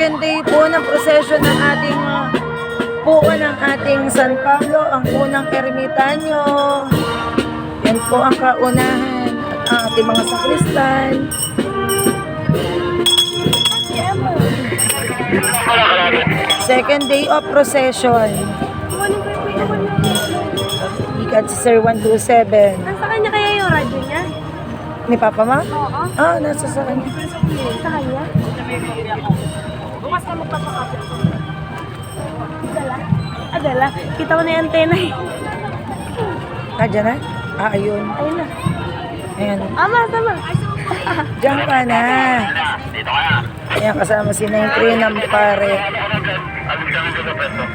second day po ng procession ng ating puo ng ating San Pablo, ang unang ermitanyo. Yan po ang kaunahan at ang ating mga sakristan. Second day of procession. Ikat si Sir 127. Nasa kanya kaya yung radyo niya? Ni Papa Ma? Oo. Ah, nasa sa kanya. Sa kanya? Bukas ka magpapakapit. Dala? Ah, dala. Kita ko na yung antena eh. Diyan na? Ah, ayun. Ayun na. Ayan. Ama, sama. Diyan ka na. Ayan, kasama si 93 ng pare.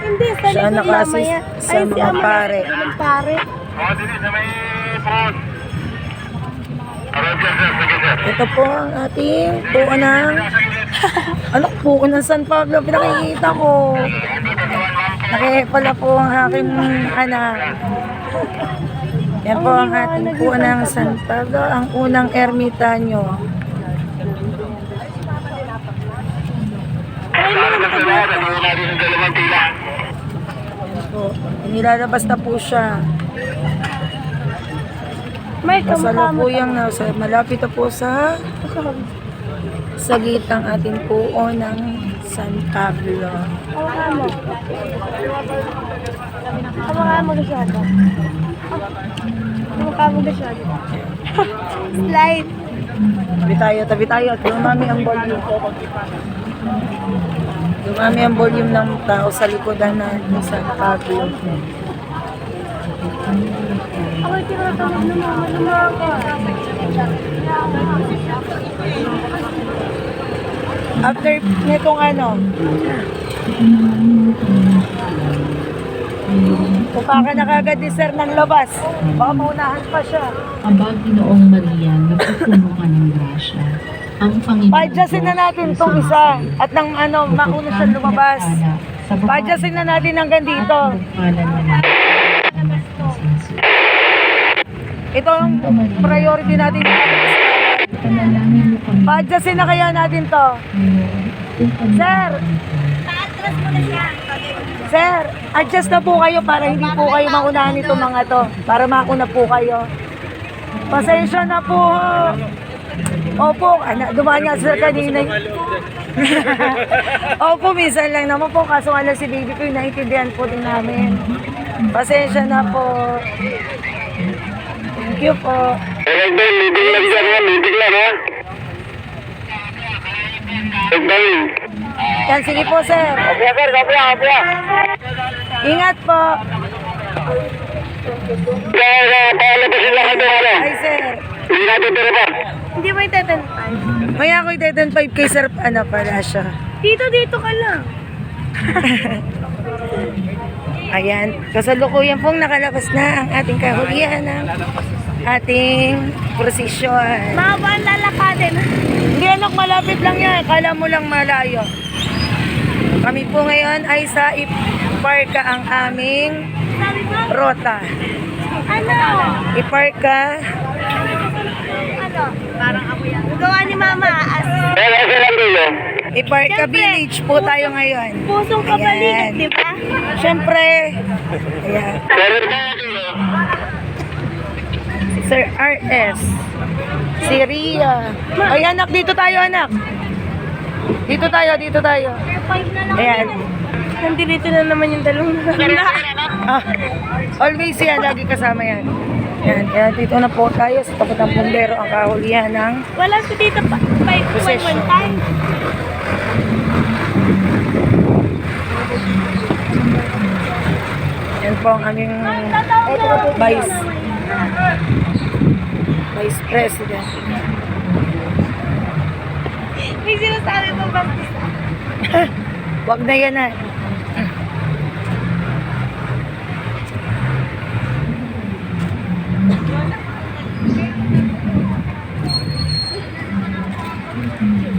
Hindi, sa Siya likod naka-assist mamaya. sa Ay, si mga Ama, pare. ng pare. Ito po ang ating puo ng ano puo ng San Pablo, pinakikita ko. Pala po ang aking anak. Yan po ang ating puo ng San Pablo, ang unang ermitanyo. Yan po, nilalabas na po siya. May kamukha mo. Kasalukuyang nasa malapit na po sa gitang ating puo ng San Pablo. Kamukha mo. Kamukha mo gasyado. Kamukha mo gasyado. Slide. Tabi tayo. Dumami ang volume. Dumami ang volume ng tao sa likodan ng San Pablo. Ako tinatanong naman ako. After nitong ano, pupa ka na kagad ni Sir ng labas. Baka maunahan pa siya. Aba, Ginoong Maria, napupuno ka ng grasya. Ang Panginoon Padyasin na natin itong isa. At nang ano, mauna siya lumabas. Padyasin na natin hanggang dito. Ito ang priority natin. Padyasin na kaya natin to. Sir! Paatras mo na siya. Sir, adjust na po kayo para hindi po kayo maunahan itong mga to. Para makuna po kayo. Pasensya na po. Opo, dumaan nga sir kanina. Opo, minsan lang naman po. Kaso nga lang si baby ko, naiintindihan po din namin. Pasensya na po. Thank you po. Yan, sige po sir. Ingat po. Ay sir. Hindi mo itetenpan. Maya ako itetenfive kay sir. Ano pala siya. Dito ka lang. Ayan, kasalukuyan pong nakalabas na ang ating kahulihan ng ating prosesyon. Mahaba ang lalakadin. Hindi anak, malapit lang yan. Kala mo lang malayo. Kami po ngayon ay sa Iparka ang aming Sabi mo, rota. ano? Iparka. Ano? Parang ako yan. Gawa ni Mama. Iparka Village po tayo ngayon. Pusong kabalikat, Ayan. di ba? Siyempre. Ayan. Sir RS. Si Ria. Ay anak, dito tayo anak. Dito tayo. Point na lang. Ayan. Nandito na naman yung dalawang Ah, always yan, lagi kasama yan. Yan, kaya dito na po tayo sa tapat ng bumbero ang kahulihan ng Wala si Tita pa. Procession. One time. yan po ang aming Vice President. May sinasabi pa ba? Wag na yan na.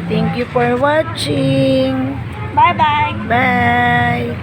Thank you for watching. Bye-bye. Bye.